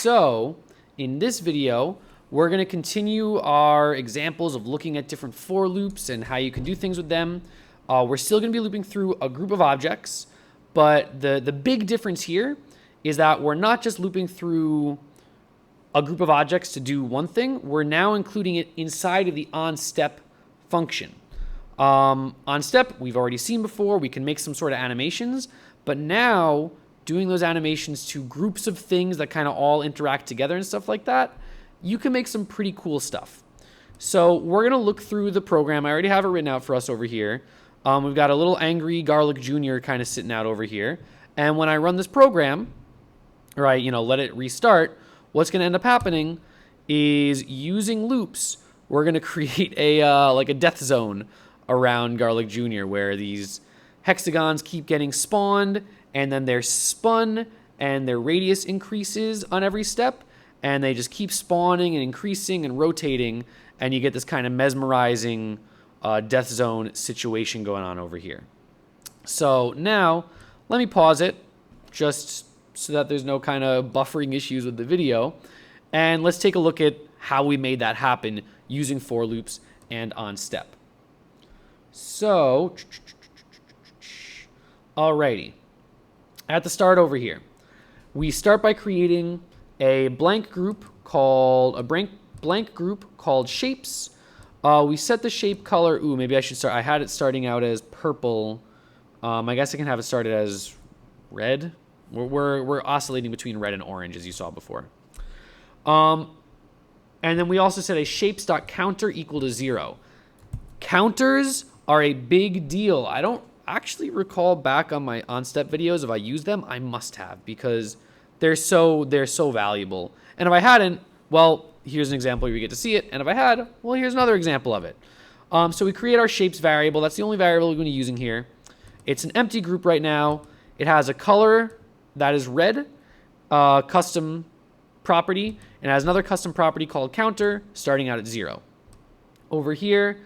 So in this video, we're going to continue our examples of looking at different for loops and how you can do things with them. We're still going to be looping through a group of objects, but the big difference here is that we're not just looping through a group of objects to do one thing. We're now including it inside of the onStep function. OnStep, we've already seen before. We can make some sort of animations, but now doing those animations to groups of things that kind of all interact together and stuff like that, you can make some pretty cool stuff. So we're going to look through the program. I already have it written out for us over here. We've got a little angry Garlic Jr. kind of sitting out over here. And when I run this program, or I, let it restart, what's going to end up happening is using loops, we're going to create a like a death zone around Garlic Jr. where these hexagons keep getting spawned and then they're spun and their radius increases on every step and they just keep spawning and increasing and rotating and you get this kind of mesmerizing death zone situation going on over here. So now let me pause it just so that there's no kind of buffering issues with the video. And let's take a look at how we made that happen using for loops and onStep. So, alrighty. At the start over here, we start by creating a blank group called shapes. We set the shape color. Ooh, maybe I should start. I had it starting out as purple. I guess I can have it started as red. We're oscillating between red and orange, as you saw before. And then we also set a shapes.counter equal to 0. Counters are a big deal. I don't actually recall back on my onStep videos if I used them. I must have because they're so valuable. And if I hadn't, well, here's an example where you get to see it. And if I had, well, here's another example of it. So we create our shapes variable. That's the only variable we're going to be using here. It's an empty group right now. It has a color that is red, custom property, and it has another custom property called counter starting out at 0. Over here,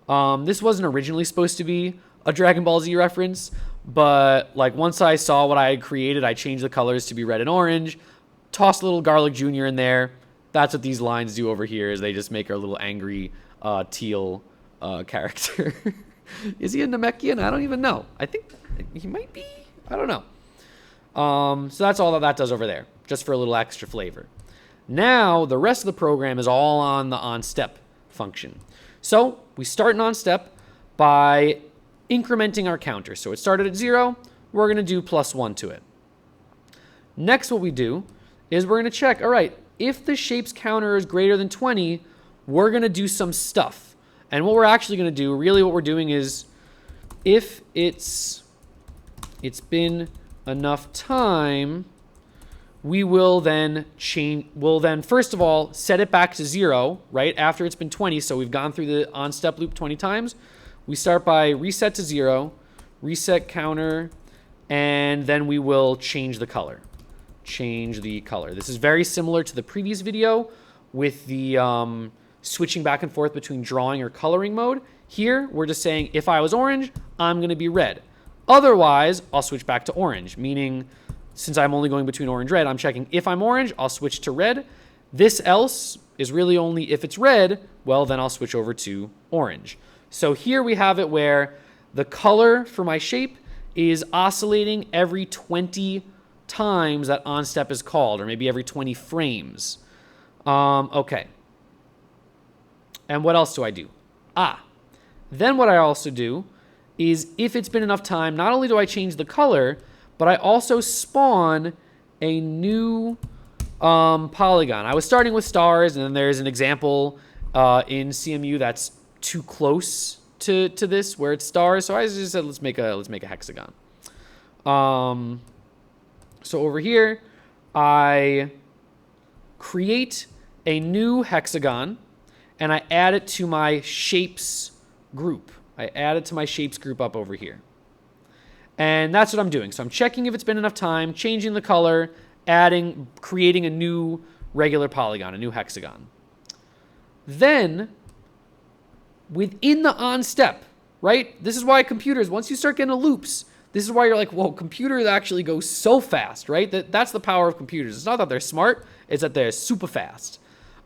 this wasn't originally supposed to be a Dragon Ball Z reference, but like once I saw what I had created, I changed the colors to be red and orange, tossed a little Garlic Jr. in there. That's what these lines do over here is they just make our little angry teal character. Is he a Namekian? I don't even know. I think he might be. I don't know. So that's all that does over there, just for a little extra flavor. Now, the rest of the program is all on the onStep function. So we start in onStep by incrementing our counter. So it started at 0. We're going to do +1 to it. Next, what we do is we're going to check, all right, if the shapes counter is greater than 20, we're going to do some stuff. And what we're actually going to do, really what we're doing is if it's been enough time, we will then first of all set it back to 0 right after it's been 20. So we've gone through the onStep loop 20 times. We start by reset to 0, reset counter, and then we will change the color. This is very similar to the previous video with the switching back and forth between drawing or coloring mode. Here we're just saying if I was orange, I'm going to be red. Otherwise, I'll switch back to orange, meaning since I'm only going between orange and red, I'm checking if I'm orange, I'll switch to red. This else is really only if it's red, well, then I'll switch over to orange. So here we have it where the color for my shape is oscillating every 20 times that onStep is called, or maybe every 20 frames. Okay. And what else do I do? Then what I also do is if it's been enough time, not only do I change the color, but I also spawn a new polygon. I was starting with stars, and then there's an example in CMU that's too close to this where it's stars. So I just said let's make a hexagon. So over here, I create a new hexagon, and I add it to my shapes group. I add it to my shapes group up over here. And that's what I'm doing. So I'm checking if it's been enough time, changing the color, creating a new regular polygon, a new hexagon. Then, within the onStep, right? This is why computers, once you start getting to loops, This is why you're like, whoa, computers actually go so fast, right? That's the power of computers. It's not that they're smart, it's that they're super fast.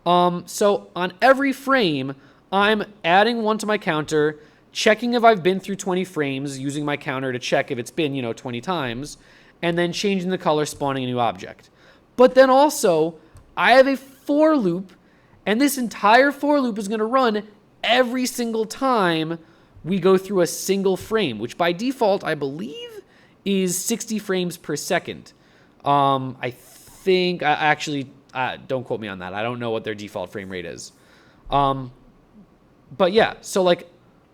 So on every frame, I'm adding 1 to my counter, checking if I've been through 20 frames, using my counter to check if it's been, 20 times, and then changing the color, spawning a new object. But then also, I have a for loop, and this entire for loop is going to run every single time we go through a single frame, which by default, I believe, is 60 frames per second. I think, don't quote me on that. I don't know what their default frame rate is. But yeah, so like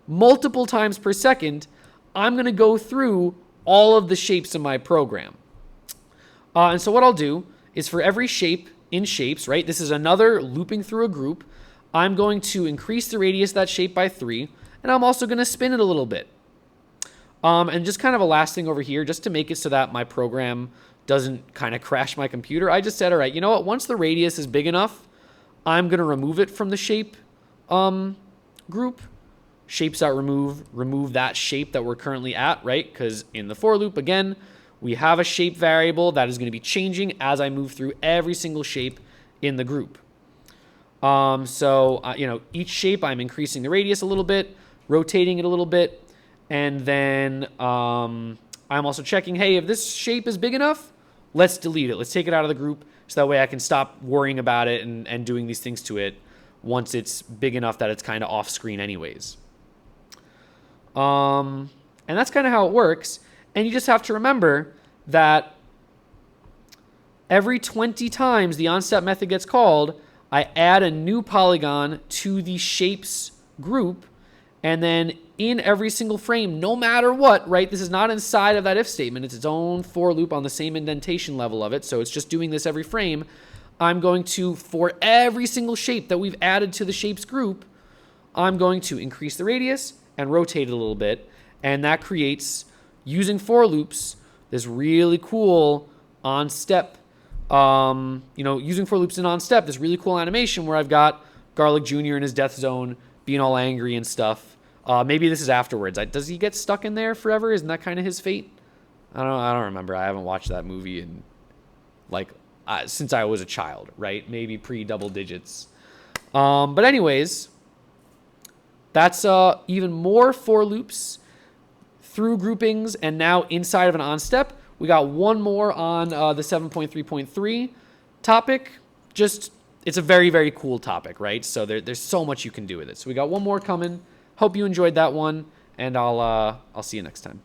multiple times per second, I'm going to go through all of the shapes in my program. And so what I'll do is for every shape in shapes, right? This is another looping through a group. I'm going to increase the radius of that shape by 3, and I'm also going to spin it a little bit. And just kind of a last thing over here, just to make it so that my program doesn't kind of crash my computer, I just said, all right, you know what? Once the radius is big enough, I'm going to remove it from the shape group. Shapes.remove that shape that we're currently at, right? Because in the for loop, again, we have a shape variable that is going to be changing as I move through every single shape in the group. Each shape I'm increasing the radius a little bit, rotating it a little bit, and then I'm also checking, hey, if this shape is big enough, let's delete it. Let's take it out of the group so that way I can stop worrying about it and doing these things to it once it's big enough that it's kind of off screen anyways. And that's kind of how it works. And you just have to remember that every 20 times the onStep method gets called, I add a new polygon to the shapes group, and then in every single frame, no matter what, right? This is not inside of that if statement. It's its own for loop on the same indentation level of it. So it's just doing this every frame. I'm going to, for every single shape that we've added to the shapes group, I'm going to increase the radius and rotate it a little bit. And that creates, using for loops, this really cool onStep, using for loops in onStep, this really cool animation where I've got Garlic Jr. in his death zone being all angry and stuff. Maybe this is afterwards. Does he get stuck in there forever? Isn't that kind of his fate? I don't remember. I haven't watched that movie in since I was a child, right? Maybe pre-double digits. But anyways, that's even more for loops through groupings, and now inside of an onStep, we got one more on the 7.3.3 topic. It's a very, very cool topic, right? So there's so much you can do with it. So we got one more coming. Hope you enjoyed that one, and I'll see you next time.